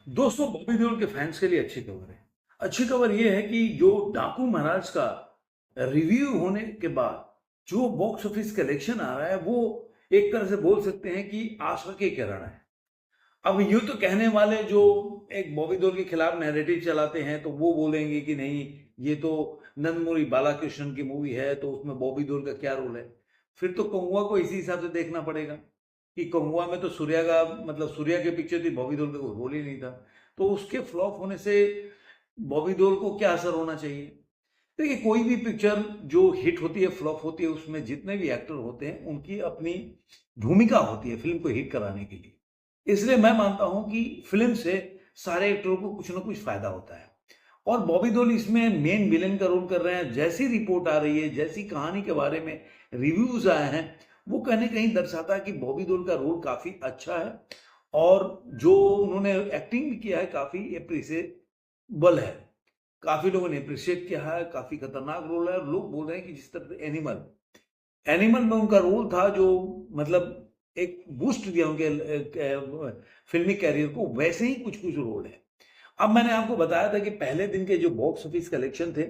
दोस्तों, बॉबी देओल के फैंस के लिए अच्छी खबर है। अच्छी खबर ये है कि जो डाकू महाराज का रिव्यू होने के बाद जो बॉक्स ऑफिस कलेक्शन आ रहा है वो एक तरह से बोल सकते हैं कि आशा की किरण है। अब यूं तो कहने वाले जो एक बॉबी देओल के खिलाफ नैरेटिव चलाते हैं तो वो बोलेंगे कि नहीं, ये तो नंदमुरी बालाकृष्णन की मूवी है तो उसमें बॉबी देओल का क्या रोल है। फिर तो कौआ को इसी हिसाब से देखना पड़ेगा कि कौआ में तो सूर्या का मतलब सूर्या की पिक्चर थी, बॉबी देओल का कोई रोल ही नहीं था। तो उसके फ्लॉप होने से बॉबी देओल को क्या असर होना चाहिए। देखिए, कोई भी पिक्चर जो हिट होती है फ्लॉप होती है उसमें जितने भी एक्टर होते हैं उनकी अपनी भूमिका होती है फिल्म को हिट कराने के लिए। इसलिए मैं मानता हूं कि फिल्म से सारे एक्टरों को कुछ ना कुछ फायदा होता है। और बॉबी देओल इसमें मेन विलेन का रोल कर रहे हैं। जैसी रिपोर्ट आ रही है, जैसी कहानी के बारे में रिव्यूज आए हैं, वो कहीं ना कहीं दर्शाता है कि बॉबी देओल का रोल काफी अच्छा है। और जो उन्होंने एक्टिंग भी किया है काफी एप्रिसिएबल है। काफी लोगों ने अप्रिशिएट किया है, काफी खतरनाक रोल है। और लोग बोल रहे हैं कि जिस तरह से एनिमल एनिमल में उनका रोल था जो मतलब एक बूस्ट दिया उनके फिल्मी कैरियर को, वैसे ही कुछ कुछ रोल है। अब मैंने आपको बताया था कि पहले दिन के जो बॉक्स ऑफिस कलेक्शन थे,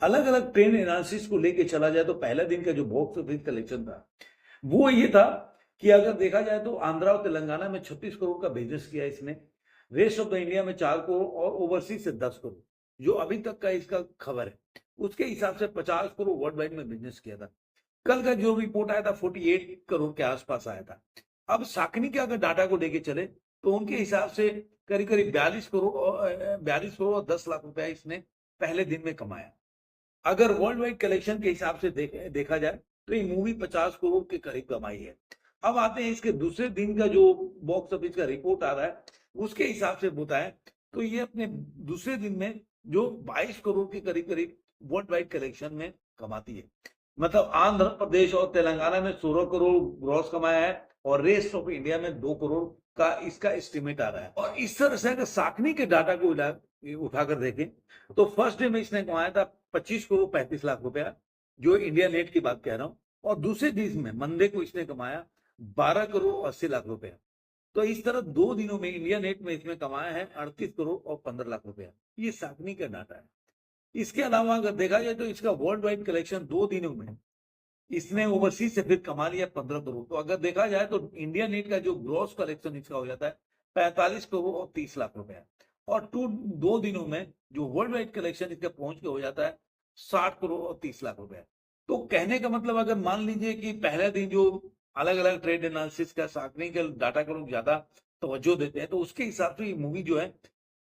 अलग अलग ट्रेंड एनालिसिस को लेके चला जाए तो पहले दिन का जो बॉक्स ऑफिस कलेक्शन था वो ये था कि अगर देखा जाए तो आंध्रा और तेलंगाना में 36 करोड़ का बिजनेस किया इसने, रेस्ट ऑफ द इंडिया में 4 करोड़ और ओवरसीज से 10 करोड़, जो अभी तक का इसका खबर है उसके हिसाब से 50 करोड़ वर्ल्ड वाइड में बिजनेस किया था। कल का जो रिपोर्ट आया था 48 करोड़ के आसपास आया था। अब साकनी के अगर डाटा को लेके चले तो उनके हिसाब से करीब करीब 42 करोड़ और 10 लाख रुपया इसने पहले दिन में कमाया। अगर वर्ल्ड वाइड कलेक्शन के हिसाब से देखा जाए तो ये मूवी 50 करोड़ के करीब कमाई है। अब आते हैं इसके दूसरे दिन का जो बॉक्स ऑफिस का रिपोर्ट आ रहा है उसके हिसाब से बताएं तो ये अपने दूसरे दिन में जो 22 करोड़ के करीब करीब वर्ल्ड वाइड कलेक्शन में कमाती है। मतलब आंध्र प्रदेश और तेलंगाना में 16 करोड़ ग्रॉस कमाया है और रेस्ट ऑफ इंडिया में 2 करोड़ का इसका एस्टिमेट आ रहा है। और इस तरह से अगर साकनी के डाटा को उठाकर देखें तो फर्स्ट डे में इसने कमाया था 25 करोड़ 35 लाख रुपया, जो इंडिया नेट की बात कह रहा हूं। और दूसरे दिन में मंडे को इसने कमाया 12 करोड़ 80 लाख रुपया। तो इस तरह 2 दिनों में इंडिया नेट में इसने कमाया है 38 करोड़ और 15 लाख रुपया। ये साकनी का डाटा है। इसके अलावा अगर देखा जाए तो इसका वर्ल्ड वाइड कलेक्शन 2 दिनों में इसने ओवरसीज से फिर कमा लिया 15 करोड़। तो अगर देखा जाए तो इंडिया नेट का जो ग्रॉस कलेक्शन इसका हो जाता है 45 करोड़ और 30 लाख रुपया। और 2 दिनों में जो वर्ल्ड वाइड कलेक्शन इसका पहुंच के हो जाता है 60 करोड़ और 30 लाख रुपया। तो कहने का मतलब अगर मान लीजिए कि पहले दिन जो अलग अलग ट्रेड एनालिसिस का साकनी के डाटा को लोग ज्यादा तवज्जो देते हैं तो उसके हिसाब से ये मूवी जो है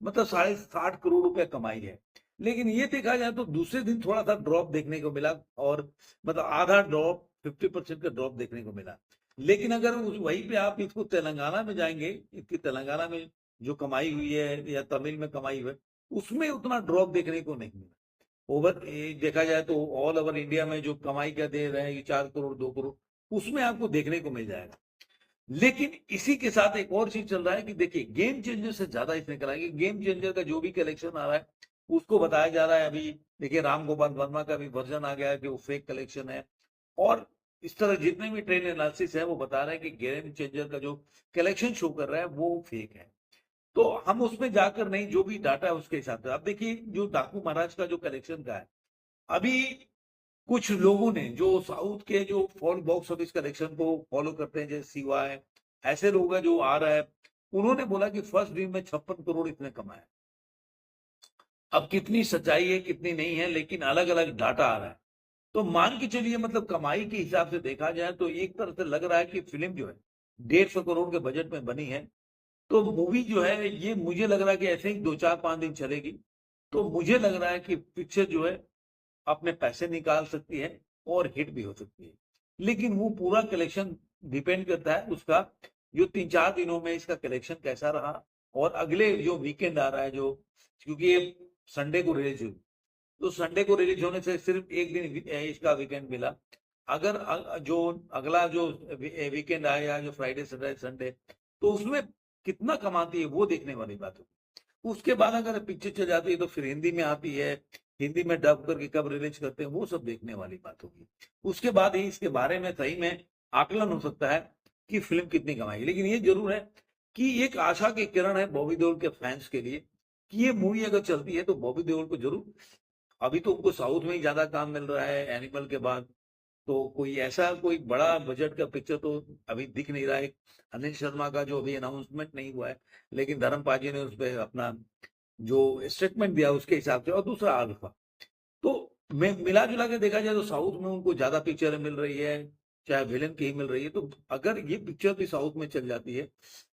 मतलब 60.5 करोड़ रुपया कमाई है। लेकिन ये देखा जाए तो दूसरे दिन थोड़ा सा ड्रॉप देखने को मिला, और मतलब आधा ड्रॉप 50% का ड्रॉप देखने को मिला। लेकिन अगर वहीं पे आप इसको तेलंगाना में जाएंगे, इसकी तेलंगाना में जो कमाई हुई है या तमिल में कमाई हुई है उसमें उतना ड्रॉप देखने को नहीं मिला। देखा जाए तो ऑल ओवर इंडिया में जो कमाई का दे रहे हैं 4 करोड़ 2 करोड़ उसमें आपको देखने को मिल जाएगा। लेकिन इसी के साथ एक और चीज चल रहा है कि देखिए गेम चेंजर से ज्यादा इसने कराएंगे। गेम चेंजर का जो भी कलेक्शन आ रहा है उसको बताया जा रहा है। अभी देखिए राम गोपाल वर्मा का भी वर्जन आ गया है कि वो फेक कलेक्शन है। और इस तरह जितने भी ट्रेंड एनालिसिस है वो बता रहे हैं कि गेम चेंजर का जो कलेक्शन शो कर रहा है वो फेक है। तो हम उसमें जाकर नहीं, जो भी डाटा है उसके हिसाब से। अब देखिए जो डाकू महाराज का जो कलेक्शन का है, अभी कुछ लोगों ने जो साउथ के जो फॉल बॉक्स ऑफिस कलेक्शन को फॉलो करते हैं जैसे सिवा है, ऐसे लोग हैं जो आ रहा है, उन्होंने बोला कि फर्स्ट दिन में 56 करोड़ इसने कमाया। अब कितनी सच्चाई है कितनी नहीं है, लेकिन अलग अलग डाटा आ रहा है। तो मान के चलिए मतलब कमाई के हिसाब से देखा जाए तो एक तरह से लग रहा है कि फिल्म जो है 150 करोड़ के बजट में बनी है। तो मूवी जो है ये मुझे लग रहा है कि ऐसे ही 2 4 5 दिन चलेगी। तो मुझे लग रहा है कि पिक्चर जो है अपने पैसे निकाल सकती है और हिट भी हो सकती है। लेकिन वो पूरा कलेक्शन डिपेंड करता है उसका जो 3 4 दिनों में इसका कलेक्शन कैसा रहा। और अगले जो वीकेंड आ रहा है जो, क्योंकि ये संडे को रिलीज हुई, तो संडे को रिलीज होने से सिर्फ एक दिन इसका वीकेंड मिला। अगर जो अगला जो वीकेंड आया जो फ्राइडे सैटरडे संडे, तो उसमें कितना कमाती है वो देखने वाली बात होगी। उसके बाद अगर पिक्चर चल जाती है तो फिर हिंदी में आती है, हिंदी में डब करके कब रिलीज करते हैं वो सब देखने वाली बात होगी। उसके बाद ही इसके बारे में सही में आकलन हो सकता है कि फिल्म कितनी कमाई। लेकिन ये जरूर है कि एक आशा की किरण है बॉबी देओल के फैंस के लिए कि ये मूवी अगर चलती है तो बॉबी देओल को जरूर, अभी तो उनको साउथ में ही ज्यादा काम मिल रहा है एनिमल के बाद, तो कोई ऐसा कोई बड़ा बजट का पिक्चर तो अभी दिख नहीं रहा है। अनिल शर्मा का जो अभी अनाउंसमेंट नहीं हुआ है, लेकिन धर्म पाजी ने उस पर अपना जो स्टेटमेंट दिया उसके हिसाब से, और दूसरा अल्फा। तो मैं मिला जुला के देखा जाए तो साउथ में उनको ज्यादा पिक्चरें मिल रही है, चाहे विलेन की ही मिल रही है। तो अगर ये पिक्चर भी साउथ में चल जाती है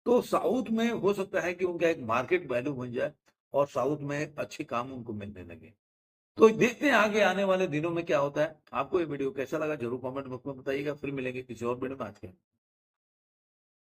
तो साउथ में हो सकता है कि उनका एक मार्केट वैल्यू बन जाए और साउथ में अच्छे काम उनको मिलने लगे। तो देखते हैं आगे आने वाले दिनों में क्या होता है। आपको ये वीडियो कैसा लगा जरूर कमेंट बॉक्स में बताइएगा। फिर मिलेंगे किसी और वीडियो में। आज के